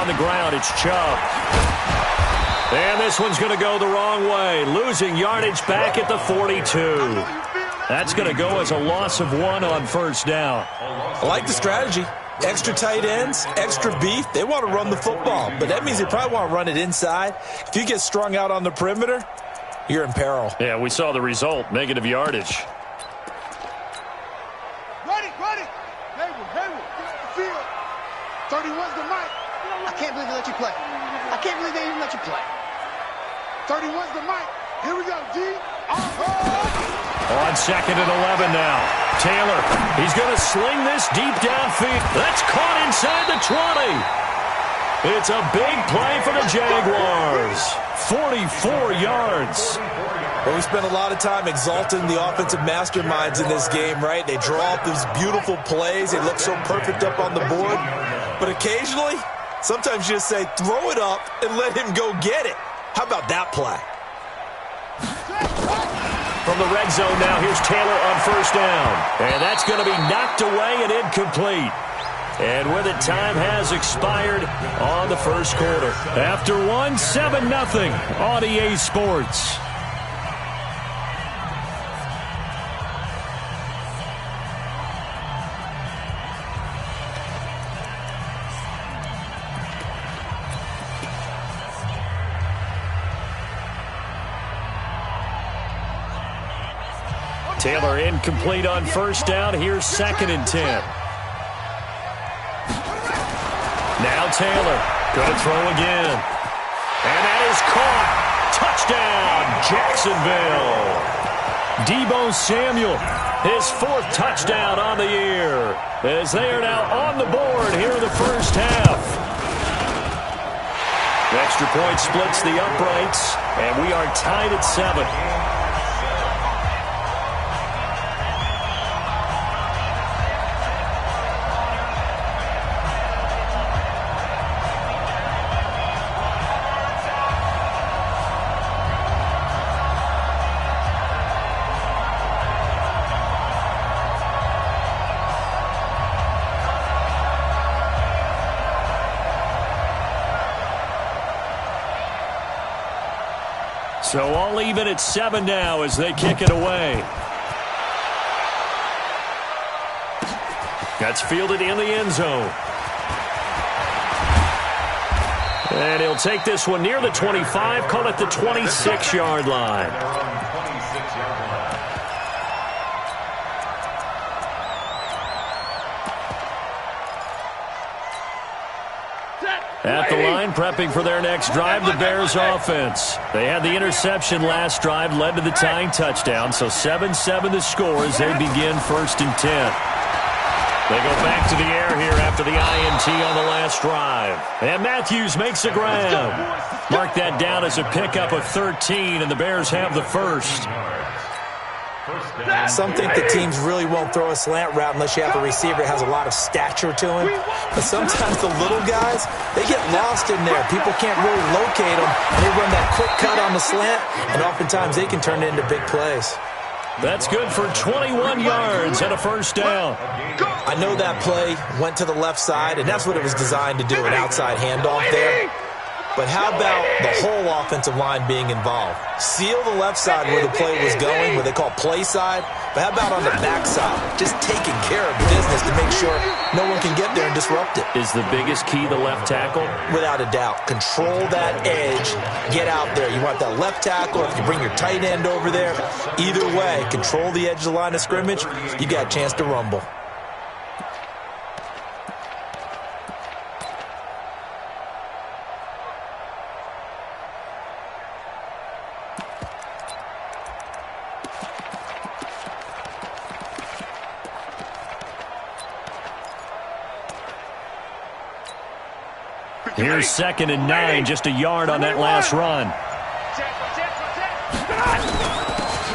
on the ground. It's Chubb. And this one's going to go the wrong way. Losing yardage back at the 42. That's going to go as a loss of 1 on first down. I like the strategy. Extra tight ends, extra beef. They want to run the football, but that means they probably want to run it inside. If you get strung out on the perimeter, you're in peril. Yeah, we saw the result, negative yardage. Ready. Hayward, get off the field. 31's the mic. I can't believe they let you play. I can't believe they even let you play. 31's the mic. Here we go, D. On 2nd and 11 now. Taylor, he's going to sling this deep downfield. That's caught inside the 20. It's a big play for the Jaguars. 44 yards. Well, we spent a lot of time exalting the offensive masterminds in this game, right? They draw up these beautiful plays. They look so perfect up on the board. But occasionally, sometimes you just say, throw it up and let him go get it. How about that play? From the red zone now, here's Taylor on first down. And that's going to be knocked away and incomplete. And with it, time has expired on the first quarter. After 7-0 on EA Sports. Taylor incomplete on first down. Here's 2nd and 10. Now Taylor going to throw again. And that is caught. Touchdown, Jacksonville. Deebo Samuel, his 4th touchdown on the year. As they are now on the board here in the first half. The extra point splits the uprights, and we are tied at 7. So all even at 7 now as they kick it away. That's fielded in the end zone. And he'll take this one near the 25, call it the 26-yard line. At the line, prepping for their next drive, the Bears offense. They had the interception last drive, led to the tying touchdown, so 7-7 the score as they begin 1st and 10. They go back to the air here after the INT on the last drive. And Matthews makes a grab. Mark that down as a pickup of 13, and the Bears have the first. Some think the teams really won't throw a slant route unless you have a receiver that has a lot of stature to him. But sometimes the little guys, they get lost in there. People can't really locate them. They run that quick cut on the slant, and oftentimes they can turn it into big plays. That's good for 21 yards and a first down. I know that play went to the left side, and that's what it was designed to do, an outside handoff there. But how about the whole offensive line being involved? Seal the left side where the play was going, what they call play side. But how about on the back side? Just taking care of business to make sure no one can get there and disrupt it. Is the biggest key the left tackle? Without a doubt. Control that edge. Get out there. You want that left tackle, or if you bring your tight end over there. Either way, control the edge of the line of scrimmage. You got a chance to rumble. Here's 2nd and 9, just a yard on that last run.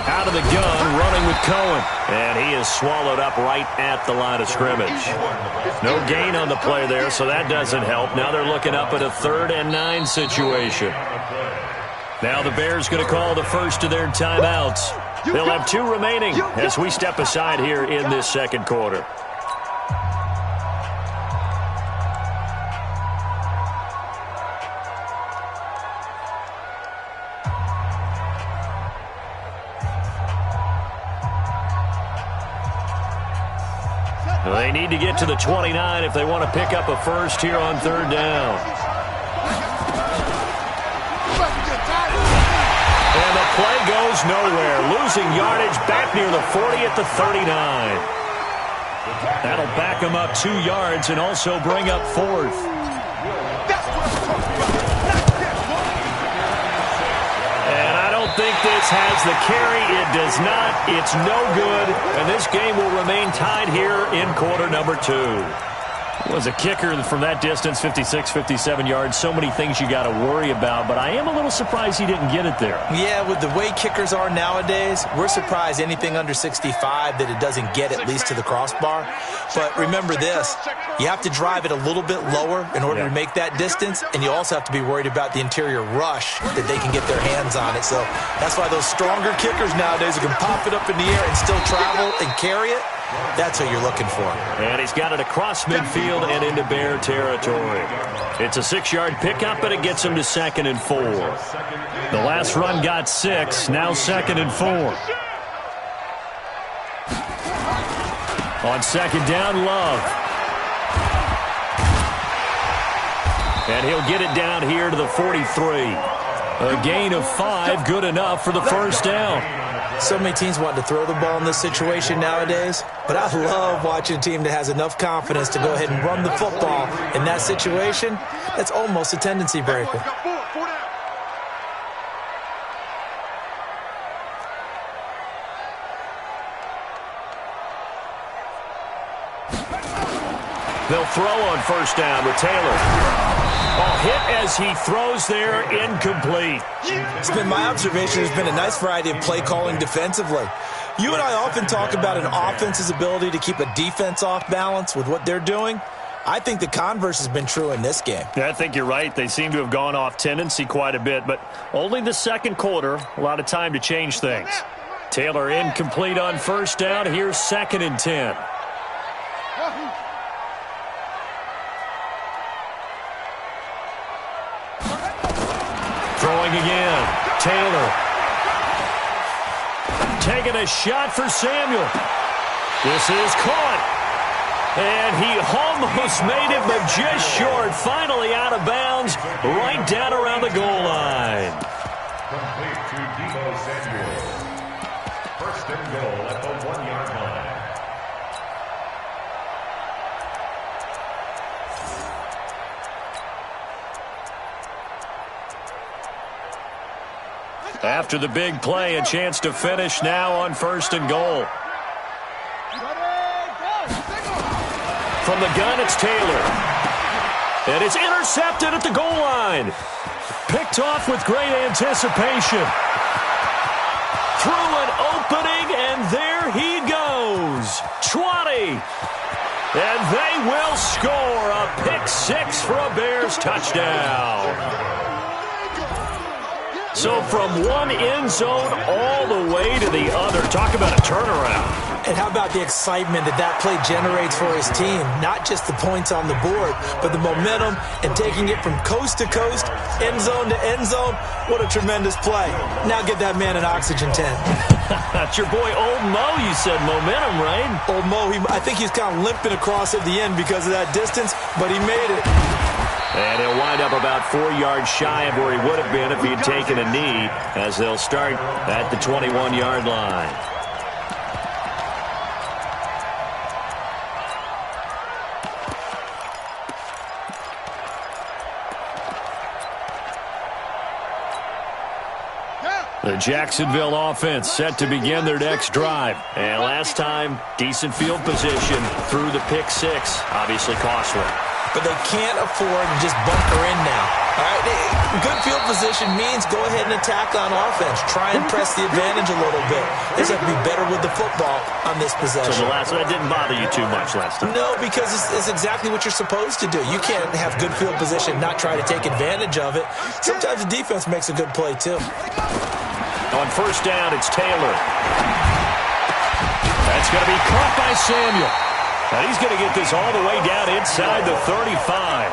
Out of the gun, running with Cohen. And he is swallowed up right at the line of scrimmage. No gain on the play there, so that doesn't help. Now they're looking up at a 3rd and 9 situation. Now the Bears going to call the first of their timeouts. They'll have 2 remaining as we step aside here in this second quarter. They need to get to the 29 if they want to pick up a first here on third down. And the play goes nowhere. Losing yardage back near the 40 at the 39. That'll back them up 2 yards and also bring up fourth. And I don't think this has the carry. It does not. It's no good. And this game will remain tied here in quarter number 2. Was a kicker from that distance, 56, 57 yards. So many things you got to worry about, but I am a little surprised he didn't get it there. Yeah, with the way kickers are nowadays, we're surprised anything under 65 that it doesn't get at least to the crossbar. But remember this, you have to drive it a little bit lower in order to make that distance, and you also have to be worried about the interior rush that they can get their hands on it. So that's why those stronger kickers nowadays who can pop it up in the air and still travel and carry it, that's what you're looking for. And he's got it across midfield and into Bear territory. It's a 6-yard pickup, and it gets him to 2nd and 4. The last run got 6, now 2nd and 4. On 2nd down, Love. And he'll get it down here to the 43. A gain of 5, good enough for the first down. So many teams want to throw the ball in this situation nowadays, but I love watching a team that has enough confidence to go ahead and run the football in that situation. That's almost a tendency breaker. They'll throw on first down with Taylor. Hit as he throws there, incomplete. It's been my observation there's been a nice variety of play calling defensively. You and I often talk about an offense's ability to keep a defense off balance with what they're doing. I think the converse has been true in this game. Yeah, I think you're right. They seem to have gone off tendency quite a bit, but only the second quarter, a lot of time to change things. Taylor incomplete on first down. Here's 2nd and 10. Throwing again. Taylor. Taking a shot for Samuel. This is caught. And he almost made it, but just short. Finally out of bounds, right down around the goal line. Complete to Deebo Samuel. First and goal at the 1-yard line. After the big play, a chance to finish now on first and goal. From the gun, it's Taylor. And it's intercepted at the goal line. Picked off with great anticipation. Through an opening, and there he goes. 20. And they will score a pick 6 for a Bears touchdown. So from one end zone all the way to the other. Talk about a turnaround. And how about the excitement that play generates for his team? Not just the points on the board, but the momentum and taking it from coast to coast, end zone to end zone. What a tremendous play. Now get that man an oxygen tent. That's your boy Old Mo. You said momentum, right? Old Mo, I think he's kind of limping across at the end because of that distance, but he made it. And he'll wind up about 4 yards shy of where he would have been if he had taken a knee, as they'll start at the 21-yard line. The Jacksonville offense set to begin their next drive. And last time, decent field position through the pick 6. Obviously costly. But they can't afford to just bunker in now. All right, good field position means go ahead and attack on offense. Try and press the advantage a little bit. They just have to be better with the football on this possession. So that didn't bother you too much last time? No, because it's exactly what you're supposed to do. You can't have good field position, not try to take advantage of it. Sometimes the defense makes a good play, too. On first down, it's Taylor. That's going to be caught by Samuel. And he's going to get this all the way down inside the 35.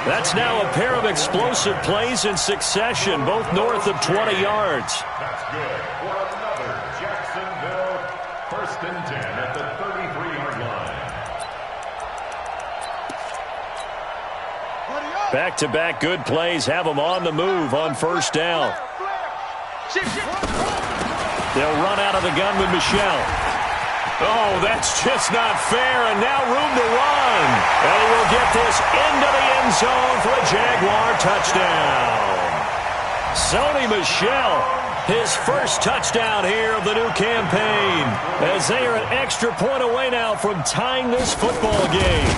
That's now a pair of explosive plays in succession, both north of 20 yards. That's good for another Jacksonville 1st and 10 at the 33-yard line. Back-to-back good plays have them on the move on first down. They'll run out of the gun with Michelle. Oh, that's just not fair, and now room to run. And he will get this into the end zone for a Jaguar touchdown. Sony Michel, his first touchdown here of the new campaign, as they are an extra point away now from tying this football game.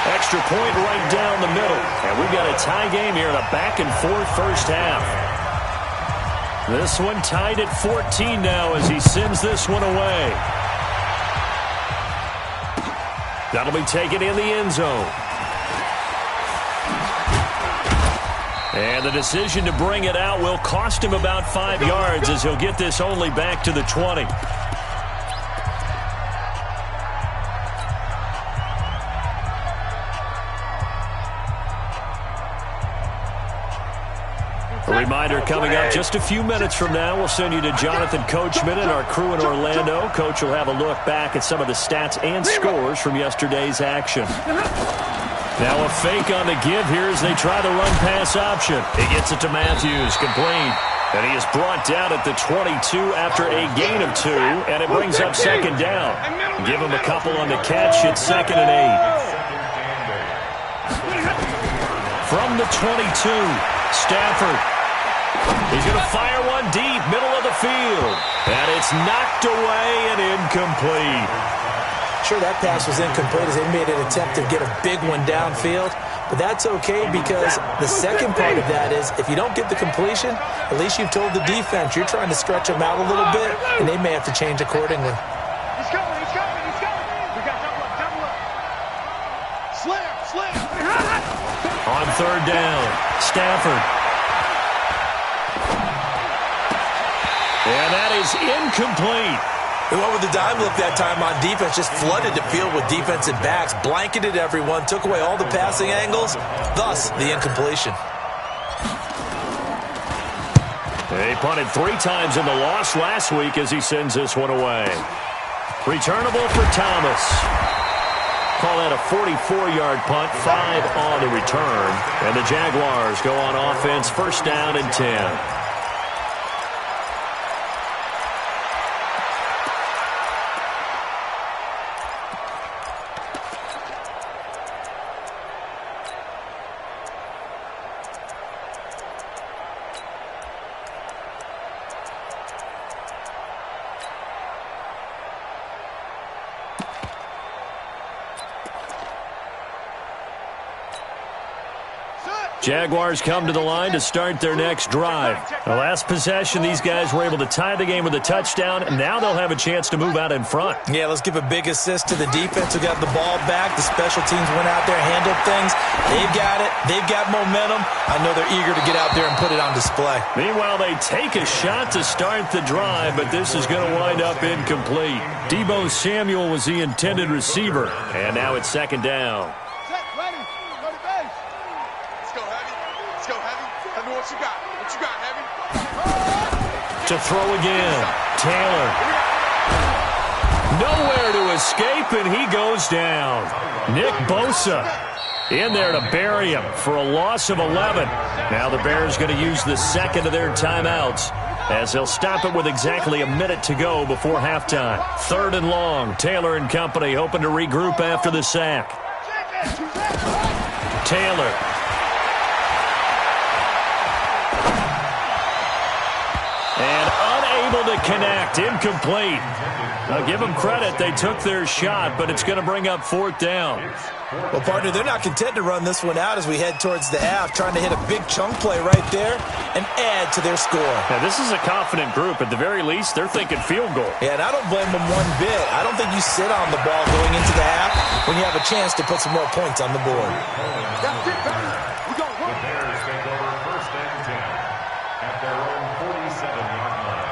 Extra point right down the middle. And we've got a tie game here in a back-and-forth first half. This one tied at 14 now as he sends this one away. That'll be taken in the end zone. And the decision to bring it out will cost him about 5 yards as he'll get this only back to the 20. A reminder coming up just a few minutes from now. We'll send you to Jonathan Coachman and our crew in Orlando. Coach will have a look back at some of the stats and scores from yesterday's action. Now a fake on the give here as they try the run-pass option. He gets it to Matthews, complete. And he is brought down at the 22 after a gain of 2, and it brings up second down. Give him a couple on the catch. It's 2nd and 8. From the 22, Stafford. He's going to fire one deep, middle of the field. And it's knocked away and incomplete. Sure, that pass was incomplete as they made an attempt to get a big one downfield. But that's okay because the second part of that is if you don't get the completion, at least you've told the defense you're trying to stretch them out a little bit, and they may have to change accordingly. He's coming, he's coming, he's coming. We got double up. Slam. On third down, Stafford. And that is incomplete. He went with the dime look that time on defense, just flooded the field with defensive backs, blanketed everyone, took away all the passing angles, thus the incompletion. He punted 3 times in the loss last week as he sends this one away. Returnable for Thomas. Call that a 44-yard punt, 5 on the return. And the Jaguars go on offense, first down and 10. Jaguars come to the line to start their next drive. The last possession, these guys were able to tie the game with a touchdown, and now they'll have a chance to move out in front. Yeah, let's give a big assist to the defense who got the ball back. The special teams went out there and handled things. They've got it. They've got momentum. I know they're eager to get out there and put it on display. Meanwhile, they take a shot to start the drive, but this is going to wind up incomplete. Deebo Samuel was the intended receiver, and now it's second down. To throw again, Taylor. Nowhere to escape, and he goes down. Nick Bosa in there to bury him for a loss of 11. Now the Bears going to use the second of their timeouts as they'll stop it with exactly a minute to go before halftime. 3rd and long, Taylor and company hoping to regroup after the sack. Taylor. And unable to connect, incomplete. I'll give them credit. They took their shot, but it's going to bring up 4th down. Well, partner, they're not content to run this one out as we head towards the half, trying to hit a big chunk play right there and add to their score. Now, this is a confident group. At the very least, they're thinking field goal. Yeah, and I don't blame them one bit. I don't think you sit on the ball going into the half when you have a chance to put some more points on the board. That's it, baby. We go. The Bears take over 1st and 10 at their own 47-yard line.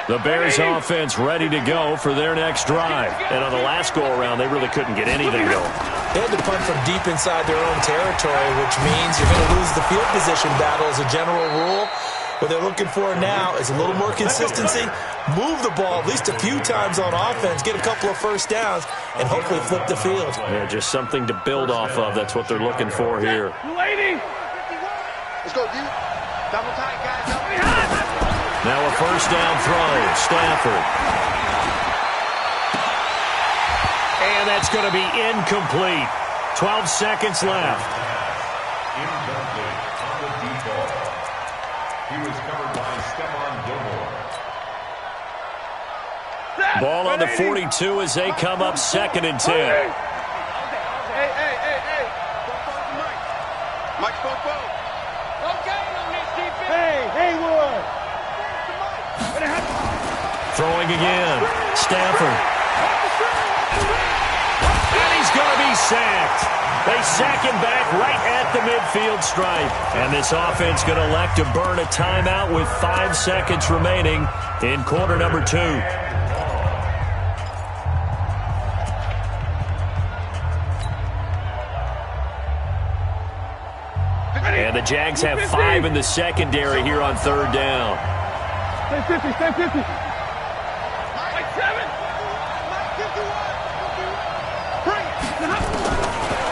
The Bears offense ready to go for their next drive. And on the last go-around, they really couldn't get anything going. They had to punt from deep inside their own territory, which means you're going to lose the field position battle as a general rule. What they're looking for now is a little more consistency, move the ball at least a few times on offense, get a couple of first downs, and hopefully flip the field. Yeah, just something to build off of. That's what they're looking for here. Let's go, D. Double tight, guys. Now a first down throw. Stafford. And that's going to be incomplete. 12 seconds left. Incomplete on the deep ball. He was covered by Stephon Gilmore. Ball on the 42 as they come up 2nd and 10. Hey. Mike Popo. Okay, on this defense. Hey, Haywood. Throwing again. Stafford. And he's going to be sacked. They sack him back right at the midfield stripe. And this offense going to elect to burn a timeout with 5 seconds remaining in quarter number 2. And the Jags have 5 in the secondary here on 3rd down. Stay 50, stay 50.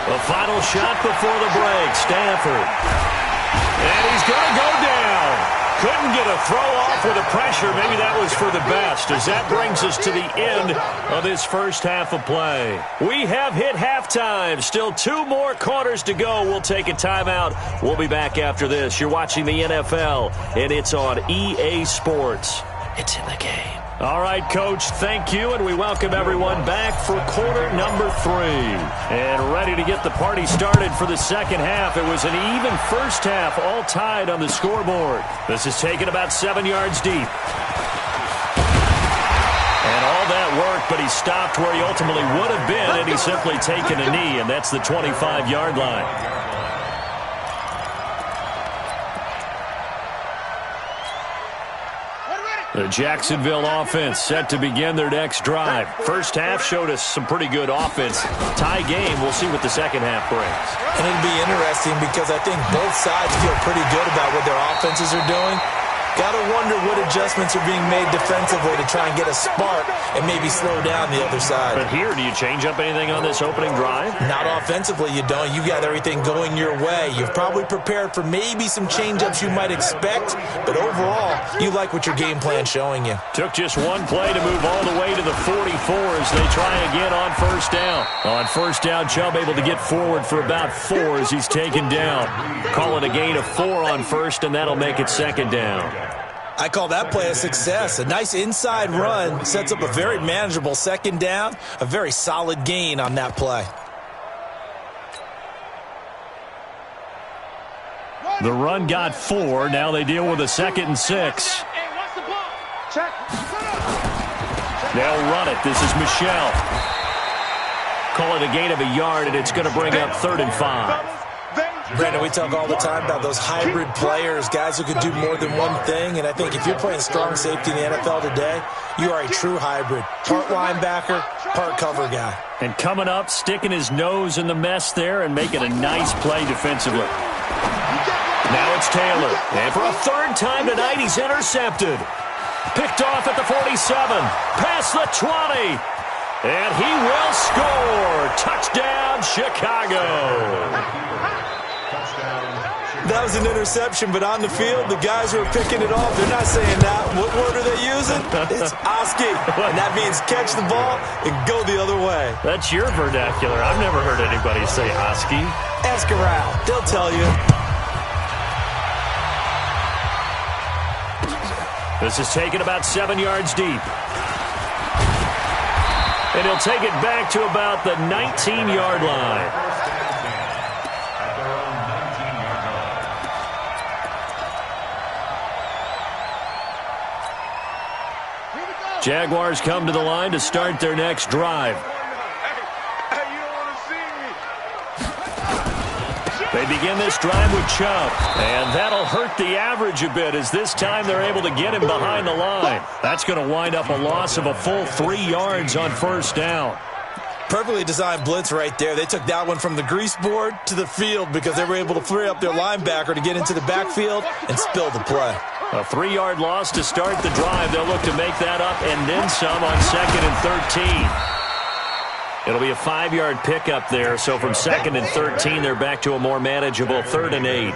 The final shot before the break. Stafford. And he's going to go down. Couldn't get a throw off with the pressure. Maybe that was for the best, as that brings us to the end of this first half of play. We have hit halftime. Still 2 more quarters to go. We'll take a timeout. We'll be back after this. You're watching the NFL, and it's on EA Sports. It's in the game. All right, Coach, thank you, and we welcome everyone back for quarter number 3. And ready to get the party started for the second half. It was an even first half, all tied on the scoreboard. This is taken about 7 yards deep. And all that work, but he stopped where he ultimately would have been, and he's simply taken a knee, and that's the 25-yard line. The Jacksonville offense set to begin their next drive. First half showed us some pretty good offense. Tie game. We'll see what the second half brings. And it'll be interesting because I think both sides feel pretty good about what their offenses are doing. Got to wonder what adjustments are being made defensively to try and get a spark and maybe slow down the other side. But here, do you change up anything on this opening drive? Not offensively, you don't. You got everything going your way. You've probably prepared for maybe some change-ups you might expect, but overall, you like what your game plan's showing you. Took just one play to move all the way to the 44 as they try again on first down. On first down, Chubb able to get forward for about 4 as he's taken down. Call it a gain of 4 on first, and that'll make it second down. I call that play a success. A nice inside run sets up a very manageable second down, a very solid gain on that play. The run got 4. Now they deal with a 2nd and 6. They'll run it. This is Michelle. Call it a gain of a yard, and it's going to bring up 3rd and 5. Brandon, we talk all the time about those hybrid players, guys who can do more than one thing, and I think if you're playing strong safety in the NFL today, you are a true hybrid. Part linebacker, part cover guy. And coming up, sticking his nose in the mess there and making a nice play defensively. Now it's Taylor. And for a 3rd time tonight, he's intercepted. Picked off at the 47. Past the 20. And he will score. Touchdown, Chicago. That was an interception, but on the field, the guys who are picking it off, they're not saying that. What word are they using? It's Oski. And that means catch the ball and go the other way. That's your vernacular. I've never heard anybody say Oski. Ask around. They'll tell you. This is taken about 7 yards deep. And he'll take it back to about the 19-yard line. Jaguars come to the line to start their next drive. They begin this drive with Chubb, and that'll hurt the average a bit as this time they're able to get him behind the line. That's going to wind up a loss of a full 3 yards on first down. Perfectly designed blitz right there. They took that one from the grease board to the field because they were able to free up their linebacker to get into the backfield and spill the play. A 3-yard loss to start the drive. They'll look to make that up and then some on 2nd and 13. It'll be a 5-yard pickup there. So from 2nd and 13, they're back to a more manageable 3rd and 8.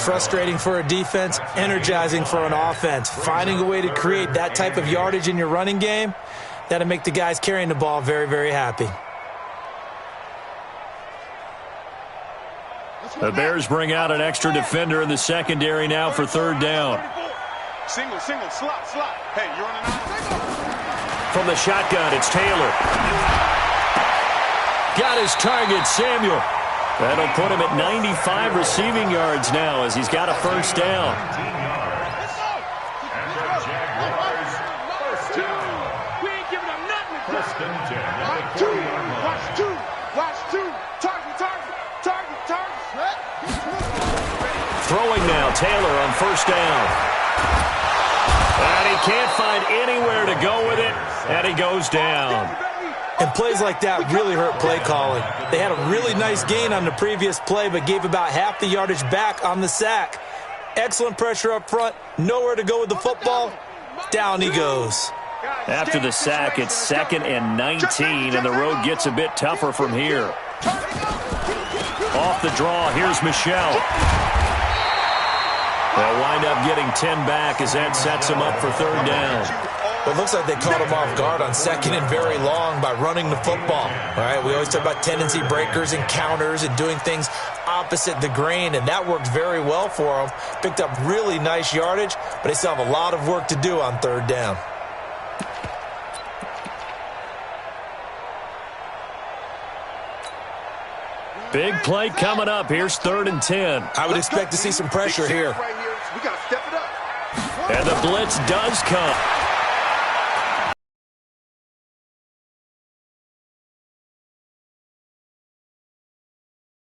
Frustrating for a defense, energizing for an offense. Finding a way to create that type of yardage in your running game, that'll make the guys carrying the ball very, very happy. The Bears bring out an extra defender in the secondary now for 3rd down. Single, slot. Hey, you're on an out. From the shotgun, it's Taylor. Got his target, Samuel. That'll put him at 95 receiving yards now as he's got a 1st down. And the Jaguars, 1st down. We ain't giving them nothing. 1st and 10 at the 40-yard line. Watch two. Target. Throwing now, Taylor on 1st down. And he can't find anywhere to go with it, and he goes down. And plays like that really hurt play calling. They had a really nice gain on the previous play, but gave about half the yardage back on the sack. Excellent pressure up front, nowhere to go with the football. Down he goes. After the sack, it's 2nd and 19, and the road gets a bit tougher from here. Off the draw, here's Michel. They'll wind up getting 10 back as that sets them up for 3rd down. It looks like they caught him off guard on 2nd and very long by running the football. All right, we always talk about tendency breakers and counters and doing things opposite the grain, and that worked very well for them. Picked up really nice yardage, but they still have a lot of work to do on 3rd down. Big play coming up. Here's 3rd and 10. I would expect to see some pressure here. We got to step it up. And the blitz does come.